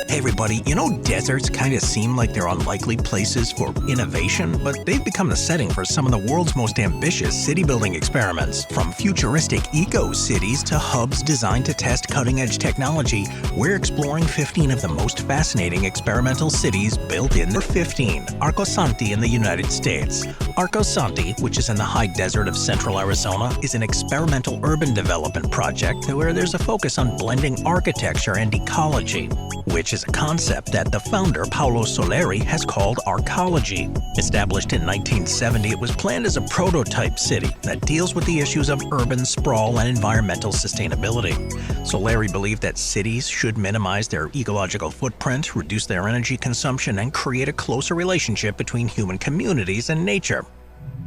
Hey everybody, you know deserts kind of seem like they're unlikely places for innovation, but they've become the setting for some of the world's most ambitious city-building experiments. From futuristic eco-cities to hubs designed to test cutting-edge technology, we're exploring 15 of the most fascinating experimental cities built in the 15. Arcosanti in the United States. Arcosanti, which is in the high desert of central Arizona, is an experimental urban development project where there's a focus on blending architecture and ecology, which is a concept that the founder, Paolo Soleri, has called arcology. Established in 1970, it was planned as a prototype city that deals with the issues of urban sprawl and environmental sustainability. Soleri believed that cities should minimize their ecological footprint, reduce their energy consumption, and create a closer relationship between human communities and nature.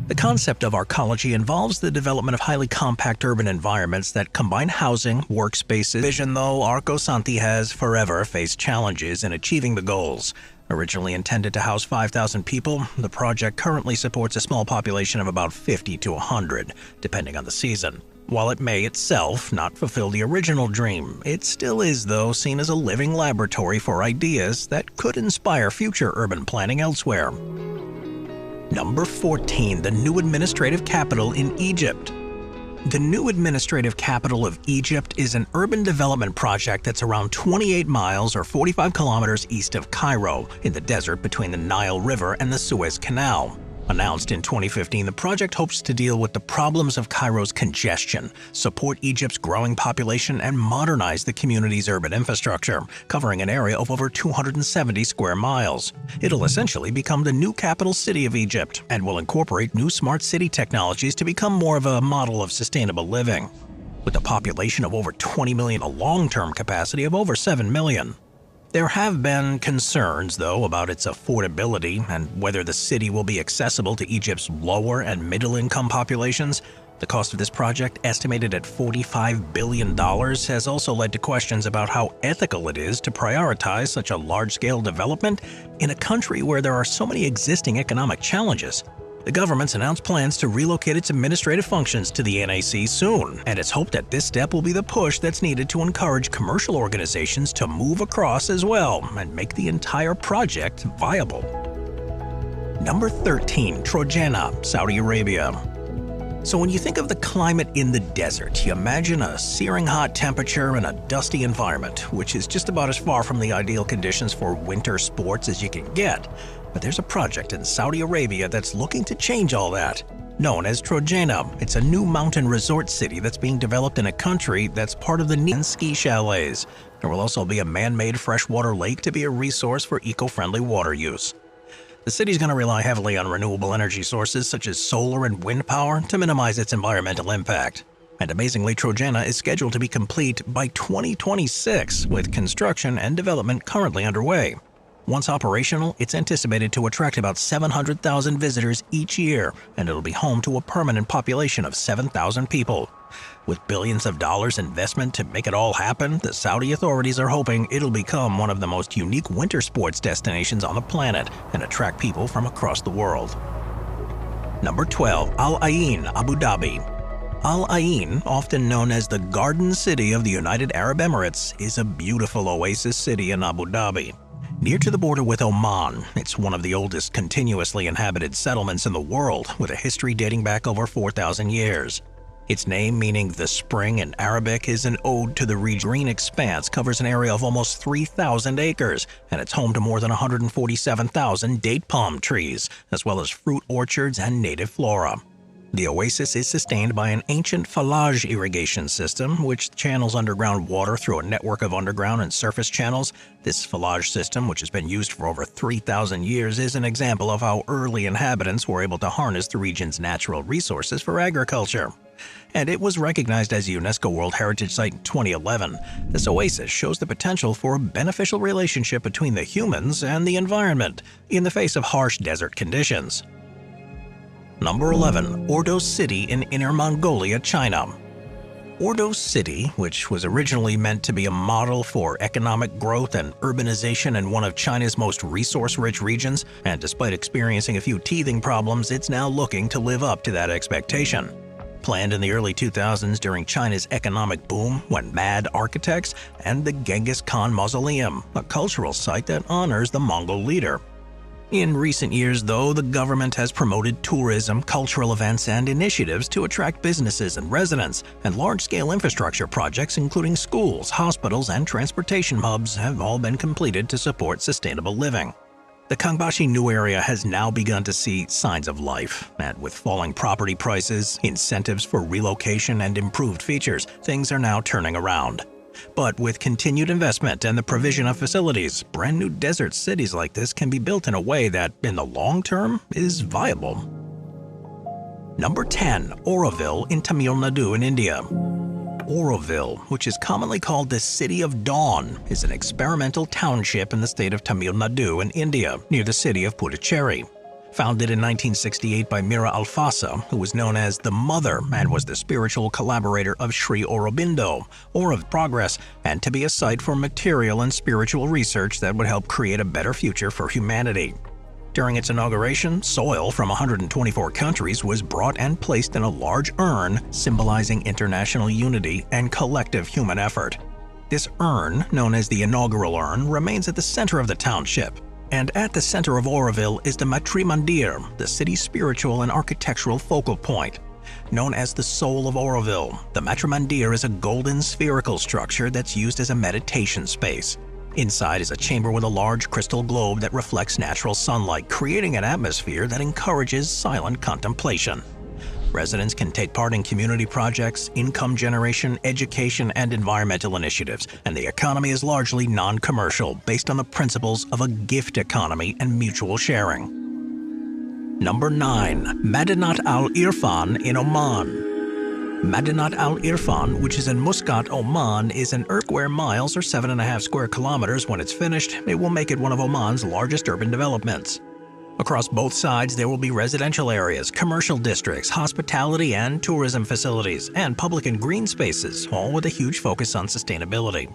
The concept of arcology involves the development of highly compact urban environments that combine housing, workspaces. Vision, though, Arcosanti has forever faced challenges in achieving the goals. Originally intended to house 5,000 people, the project currently supports a small population of about 50 to 100, depending on the season. While it may itself not fulfill the original dream, it still is, though, seen as a living laboratory for ideas that could inspire future urban planning elsewhere. Number 14, the new administrative capital in Egypt. The new administrative capital of Egypt is an urban development project that's around 28 miles or 45 kilometers east of Cairo, in the desert between the Nile River and the Suez Canal. Announced in 2015, the project hopes to deal with the problems of Cairo's congestion, support Egypt's growing population, and modernize the community's urban infrastructure, covering an area of over 270 square miles. It'll essentially become the new capital city of Egypt and will incorporate new smart city technologies to become more of a model of sustainable living. With a population of over 20 million, a long-term capacity of over 7 million. There have been concerns, though, about its affordability and whether the city will be accessible to Egypt's lower and middle-income populations. The cost of this project, estimated at $45 billion, has also led to questions about how ethical it is to prioritize such a large-scale development in a country where there are so many existing economic challenges. The government's announced plans to relocate its administrative functions to the NAC soon, and it's hoped that this step will be the push that's needed to encourage commercial organizations to move across as well and make the entire project viable. Number 13, Trojena, Saudi Arabia. So when you think of the climate in the desert, you imagine a searing hot temperature and a dusty environment, which is just about as far from the ideal conditions for winter sports as you can get. But there's a project in Saudi Arabia that's looking to change all that. Known as Trojena, it's a new mountain resort city that's being developed in a country that's part of the Neon ski chalets. There will also be a man-made freshwater lake to be a resource for eco-friendly water use. The city's going to rely heavily on renewable energy sources such as solar and wind power to minimize its environmental impact. And amazingly, Trojena is scheduled to be complete by 2026, with construction and development currently underway. Once operational, it's anticipated to attract about 700,000 visitors each year, and it'll be home to a permanent population of 7,000 people. With billions of dollars investment to make it all happen, the Saudi authorities are hoping it'll become one of the most unique winter sports destinations on the planet and attract people from across the world. Number 12, Al Ain, Abu Dhabi. Al Ain, often known as the Garden City of the United Arab Emirates, is a beautiful oasis city in Abu Dhabi. Near to the border with Oman, it's one of the oldest continuously inhabited settlements in the world, with a history dating back over 4,000 years. Its name, meaning the spring in Arabic, is an ode to the region. Green expanse covers an area of almost 3,000 acres, and it's home to more than 147,000 date palm trees, as well as fruit orchards and native flora. The oasis is sustained by an ancient falaj irrigation system, which channels underground water through a network of underground and surface channels. This falaj system, which has been used for over 3,000 years, is an example of how early inhabitants were able to harness the region's natural resources for agriculture. And it was recognized as a UNESCO World Heritage Site in 2011. This oasis shows the potential for a beneficial relationship between the humans and the environment in the face of harsh desert conditions. Number 11, Ordos City in Inner Mongolia, China. Ordos City, which was originally meant to be a model for economic growth and urbanization in one of China's most resource-rich regions, and despite experiencing a few teething problems, it's now looking to live up to that expectation. Planned in the early 2000s during China's economic boom went Mad Architects and the Genghis Khan Mausoleum, a cultural site that honors the Mongol leader. In recent years, though, the government has promoted tourism, cultural events, and initiatives to attract businesses and residents, and large-scale infrastructure projects including schools, hospitals, and transportation hubs have all been completed to support sustainable living. The Kangbashi New area has now begun to see signs of life, and with falling property prices, incentives for relocation, and improved features, things are now turning around. But with continued investment and the provision of facilities, brand new desert cities like this can be built in a way that, in the long term, is viable. Number 10. Auroville in Tamil Nadu in India. Auroville, which is commonly called the City of Dawn, is an experimental township in the state of Tamil Nadu in India, near the city of Puducherry. Founded in 1968 by Mira Alfasa, who was known as the Mother and was the spiritual collaborator of Sri Aurobindo, or of Progress, and to be a site for material and spiritual research that would help create a better future for humanity. During its inauguration, soil from 124 countries was brought and placed in a large urn symbolizing international unity and collective human effort. This urn, known as the inaugural urn, remains at the center of the township. And at the center of Auroville is the Matri Mandir, the city's spiritual and architectural focal point. Known as the Soul of Auroville, the Matri Mandir is a golden spherical structure that's used as a meditation space. Inside is a chamber with a large crystal globe that reflects natural sunlight, creating an atmosphere that encourages silent contemplation. Residents can take part in community projects, income generation, education, and environmental initiatives, and the economy is largely non-commercial, based on the principles of a gift economy and mutual sharing. Number 9. Madinat Al Irfan in Oman. Madinat Al Irfan, which is in Muscat, Oman, is an square miles or 7.5 square kilometers. When it's finished, it will make it one of Oman's largest urban developments. Across both sides, there will be residential areas, commercial districts, hospitality and tourism facilities, and public and green spaces, all with a huge focus on sustainability.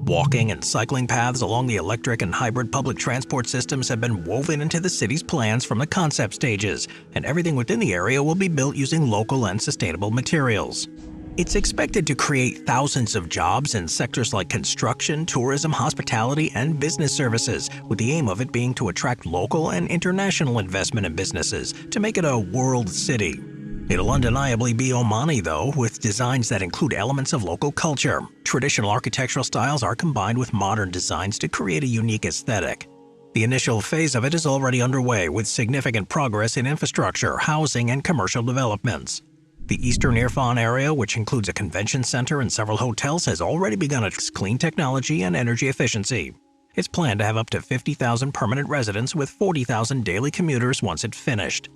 Walking and cycling paths along the electric and hybrid public transport systems have been woven into the city's plans from the concept stages, and everything within the area will be built using local and sustainable materials. It's expected to create thousands of jobs in sectors like construction, tourism, hospitality, and business services, with the aim of it being to attract local and international investment in businesses to make it a world city. It'll undeniably be Omani, though, with designs that include elements of local culture. Traditional architectural styles are combined with modern designs to create a unique aesthetic. The initial phase of it is already underway, with significant progress in infrastructure, housing, and commercial developments. The Eastern Irfan area, which includes a convention center and several hotels, has already begun its clean technology and energy efficiency. It's planned to have up to 50,000 permanent residents with 40,000 daily commuters once it's finished.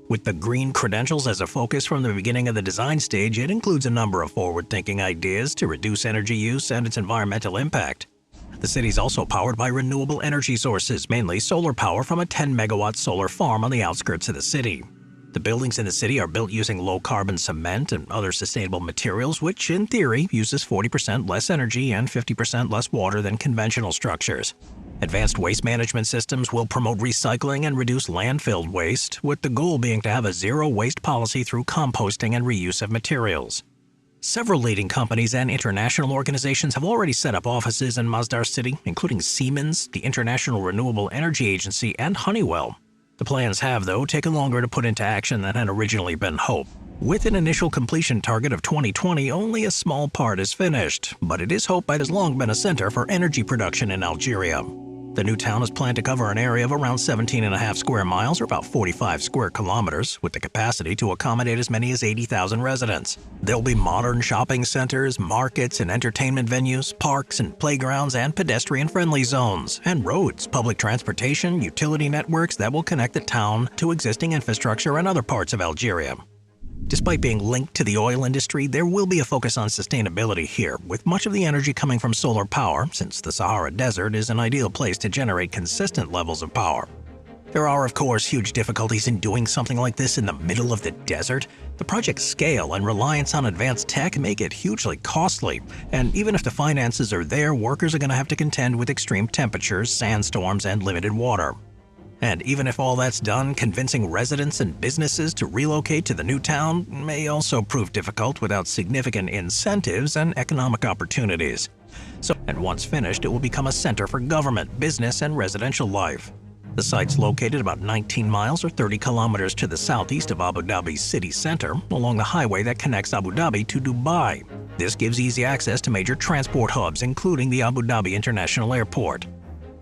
With the green credentials as a focus from the beginning of the design stage, it includes a number of forward-thinking ideas to reduce energy use and its environmental impact. The city is also powered by renewable energy sources, mainly solar power from a 10-megawatt solar farm on the outskirts of the city. The buildings in the city are built using low-carbon cement and other sustainable materials, which, in theory, uses 40% less energy and 50% less water than conventional structures. Advanced waste management systems will promote recycling and reduce landfill waste, with the goal being to have a zero-waste policy through composting and reuse of materials. Several leading companies and international organizations have already set up offices in Masdar City, including Siemens, the International Renewable Energy Agency, and Honeywell. The plans have, though, taken longer to put into action than had originally been hoped. With an initial completion target of 2020, only a small part is finished, but it is hoped that it has long been a center for energy production in Algeria. The new town is planned to cover an area of around 17.5 square miles or about 45 square kilometers, with the capacity to accommodate as many as 80,000 residents. There'll be modern shopping centers, markets and entertainment venues, parks and playgrounds and pedestrian-friendly zones, and roads, public transportation, utility networks that will connect the town to existing infrastructure and other parts of Algeria. Despite being linked to the oil industry, there will be a focus on sustainability here, with much of the energy coming from solar power, since the Sahara Desert is an ideal place to generate consistent levels of power. There are, of course, huge difficulties in doing something like this in the middle of the desert. The project's scale and reliance on advanced tech make it hugely costly, and even if the finances are there, workers are going to have to contend with extreme temperatures, sandstorms, and limited water. And even if all that's done, convincing residents and businesses to relocate to the new town may also prove difficult without significant incentives and economic opportunities. And once finished, it will become a center for government, business, and residential life. The site's located about 19 miles or 30 kilometers to the southeast of Abu Dhabi's city center, along the highway that connects Abu Dhabi to Dubai. This gives easy access to major transport hubs, including the Abu Dhabi International Airport.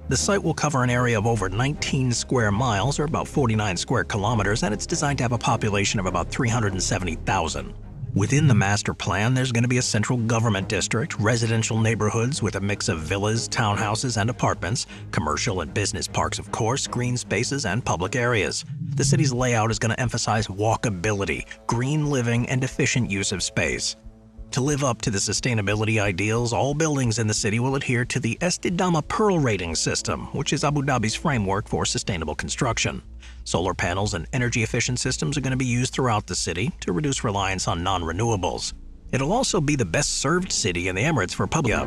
The site will cover an area of over 19 square miles, or about 49 square kilometers, and it's designed to have a population of about 370,000. Within the master plan, there's going to be a central government district, residential neighborhoods with a mix of villas, townhouses, and apartments, commercial and business parks, of course, green spaces, and public areas. The city's layout is going to emphasize walkability, green living, and efficient use of space. To live up to the sustainability ideals, all buildings in the city will adhere to the Estidama Pearl rating system, which is Abu Dhabi's framework for sustainable construction. Solar panels and energy-efficient systems are going to be used throughout the city to reduce reliance on non-renewables. It'll also be the best-served city in the Emirates for public.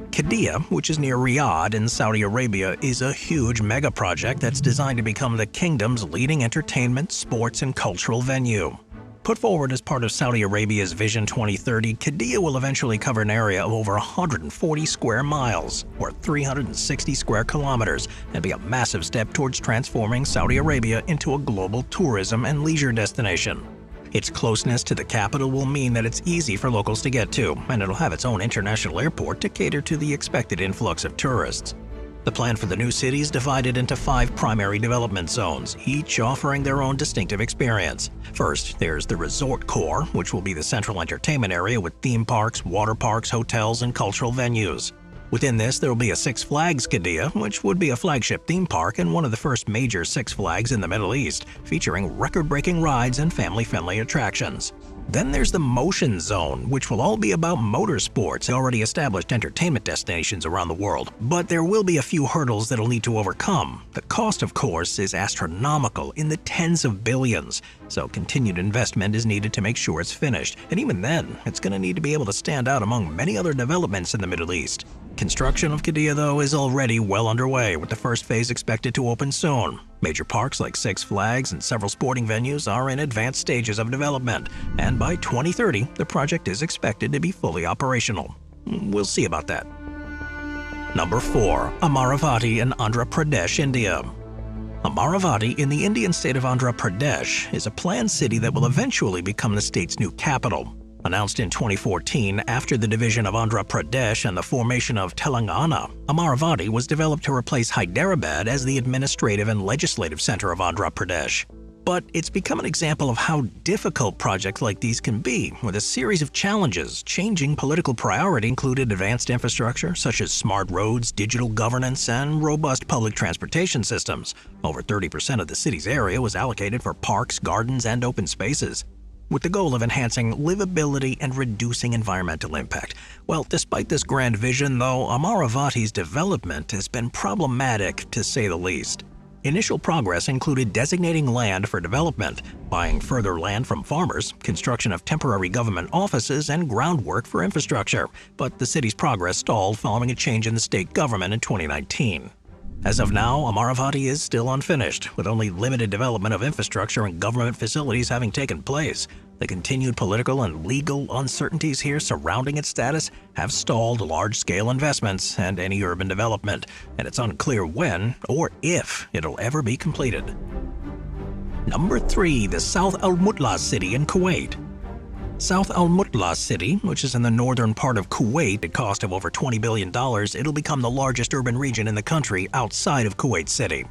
Qiddiya, which is near Riyadh in Saudi Arabia, is a huge mega-project that's designed to become the kingdom's leading entertainment, sports, and cultural venue. Put forward as part of Saudi Arabia's Vision 2030, Qiddiya will eventually cover an area of over 140 square miles, or 360 square kilometers, and be a massive step towards transforming Saudi Arabia into a global tourism and leisure destination. Its closeness to the capital will mean that it's easy for locals to get to, and it'll have its own international airport to cater to the expected influx of tourists. The plan for the new city is divided into 5 primary development zones, each offering their own distinctive experience. First, there's the resort core, which will be the central entertainment area with theme parks, water parks, hotels, and cultural venues. Within this, there will be a Six Flags Qiddiya, which would be a flagship theme park and one of the first major Six Flags in the Middle East, featuring record-breaking rides and family-friendly attractions. Then there's the Motion Zone, which will all be about motorsports, already established entertainment destinations around the world. But there will be a few hurdles that'll need to overcome. The cost, of course, is astronomical, in the tens of billions, so continued investment is needed to make sure it's finished. And even then, it's going to need to be able to stand out among many other developments in the Middle East. Construction of Qiddiya, though, is already well underway, with the first phase expected to open soon. Major parks like Six Flags and several sporting venues are in advanced stages of development, and by 2030, the project is expected to be fully operational. We'll see about that. Number 4. Amaravati in Andhra Pradesh, India. Amaravati in the Indian state of Andhra Pradesh is a planned city that will eventually become the state's new capital. Announced in 2014 after the division of Andhra Pradesh and the formation of Telangana, Amaravati was developed to replace Hyderabad as the administrative and legislative center of Andhra Pradesh. But it's become an example of how difficult projects like these can be, with a series of challenges. Changing political priority included advanced infrastructure such as smart roads, digital governance, and robust public transportation systems. Over 30% of the city's area was allocated for parks, gardens, and open spaces, with the goal of enhancing livability and reducing environmental impact. Well, despite this grand vision, though, Amaravati's development has been problematic, to say the least. Initial progress included designating land for development, buying further land from farmers, construction of temporary government offices, and groundwork for infrastructure. But the city's progress stalled following a change in the state government in 2019. As of now, Amaravati is still unfinished, with only limited development of infrastructure and government facilities having taken place. The continued political and legal uncertainties here surrounding its status have stalled large-scale investments and any urban development, and it's unclear when or if it'll ever be completed. Number 3. The South Al Mutla city in Kuwait. South Al Mutla city, which is in the northern part of Kuwait, at a cost of over $20 billion, it'll become the largest urban region in the country outside of Kuwait City.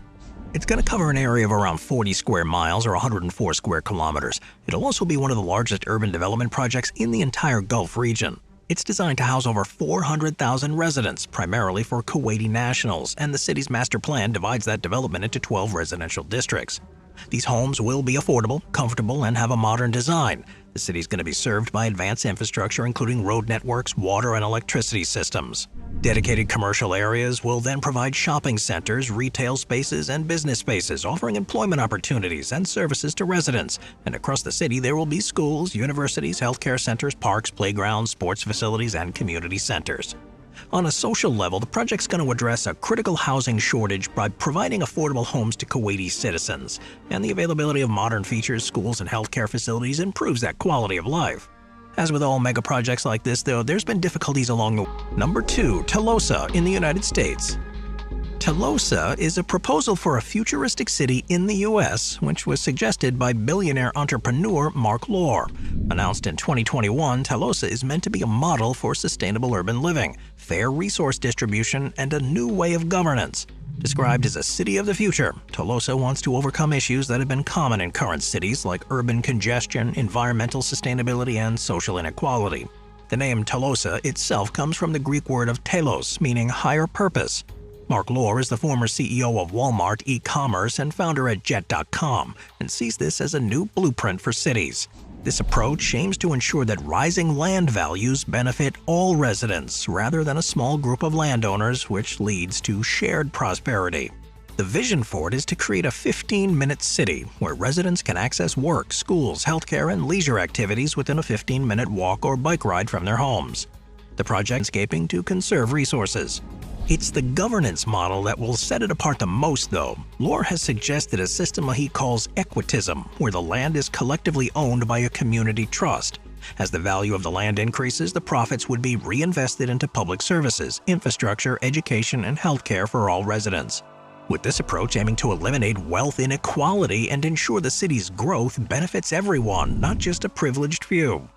It's going to cover an area of around 40 square miles or 104 square kilometers. It'll also be one of the largest urban development projects in the entire Gulf region. It's designed to house over 400,000 residents, primarily for Kuwaiti nationals, and the city's master plan divides that development into 12 residential districts. These homes will be affordable, comfortable, and have a modern design. The city is going to be served by advanced infrastructure, including road networks, water, and electricity systems. Dedicated commercial areas will then provide shopping centers, retail spaces, and business spaces, offering employment opportunities and services to residents. And across the city, there will be schools, universities, healthcare centers, parks, playgrounds, sports facilities, and community centers. On a social level, the project's going to address a critical housing shortage by providing affordable homes to Kuwaiti citizens, and the availability of modern features, schools, and healthcare facilities improves that quality of life. As with all mega projects like this, though, there's been difficulties along the way. Number 2. Telosa in the United States. Telosa is a proposal for a futuristic city in the U.S., which was suggested by billionaire entrepreneur Mark Lohr. Announced in 2021, Telosa is meant to be a model for sustainable urban living, fair resource distribution, and a new way of governance. Described as a city of the future, Telosa wants to overcome issues that have been common in current cities like urban congestion, environmental sustainability, and social inequality. The name Telosa itself comes from the Greek word of telos, meaning higher purpose. Mark Lohr is the former CEO of Walmart e-commerce and founder at Jet.com, and sees this as a new blueprint for cities. This approach aims to ensure that rising land values benefit all residents rather than a small group of landowners, which leads to shared prosperity. The vision for it is to create a 15-minute city where residents can access work, schools, healthcare, and leisure activities within a 15-minute walk or bike ride from their homes. The project is aiming to conserve resources. It's the governance model that will set it apart the most, though. Lohr has suggested a system he calls equitism, where the land is collectively owned by a community trust. As the value of the land increases, the profits would be reinvested into public services, infrastructure, education, and healthcare for all residents. With this approach aiming to eliminate wealth inequality and ensure the city's growth benefits everyone, not just a privileged few.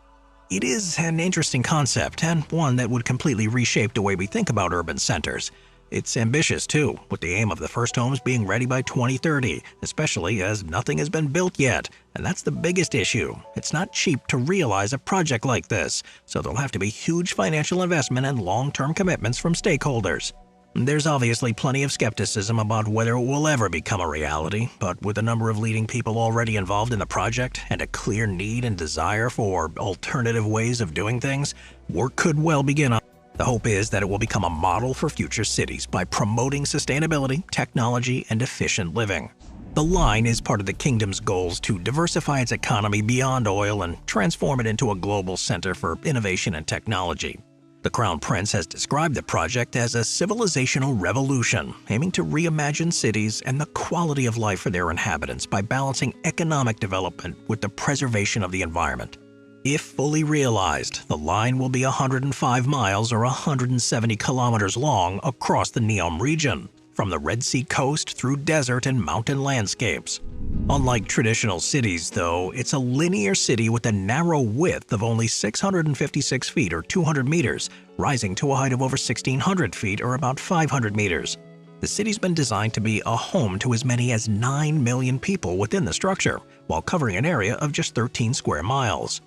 It is an interesting concept, and one that would completely reshape the way we think about urban centers. It's ambitious too, with the aim of the first homes being ready by 2030, especially as nothing has been built yet, and that's the biggest issue. It's not cheap to realize a project like this, so there'll have to be huge financial investment and long-term commitments from stakeholders. There's obviously plenty of skepticism about whether it will ever become a reality, but with a number of leading people already involved in the project and a clear need and desire for alternative ways of doing things, work could well begin. The hope is that it will become a model for future cities by promoting sustainability, technology, and efficient living. The line is part of the kingdom's goals to diversify its economy beyond oil and transform it into a global center for innovation and technology. The Crown Prince has described the project as a civilizational revolution, aiming to reimagine cities and the quality of life for their inhabitants by balancing economic development with the preservation of the environment. If fully realized, the line will be 105 miles or 170 kilometers long across the Neom region, from the Red Sea coast through desert and mountain landscapes. Unlike traditional cities, though, it's a linear city with a narrow width of only 656 feet or 200 meters, rising to a height of over 1,600 feet or about 500 meters. The city's been designed to be a home to as many as 9 million people within the structure, while covering an area of just 13 square miles.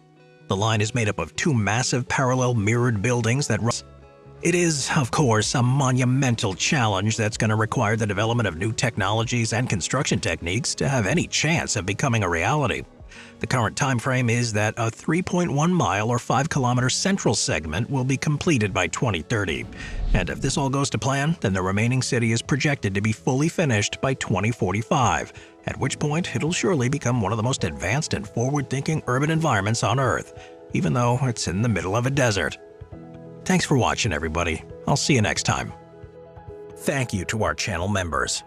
The line is made up of 2 massive parallel mirrored buildings that rise. It is, of course, a monumental challenge that's going to require the development of new technologies and construction techniques to have any chance of becoming a reality. The current time frame is that a 3.1 mile or 5 kilometer central segment will be completed by 2030. And if this all goes to plan, then the remaining city is projected to be fully finished by 2045, at which point it'll surely become one of the most advanced and forward-thinking urban environments on Earth, even though it's in the middle of a desert. Thanks for watching, everybody. I'll see you next time. Thank you to our channel members.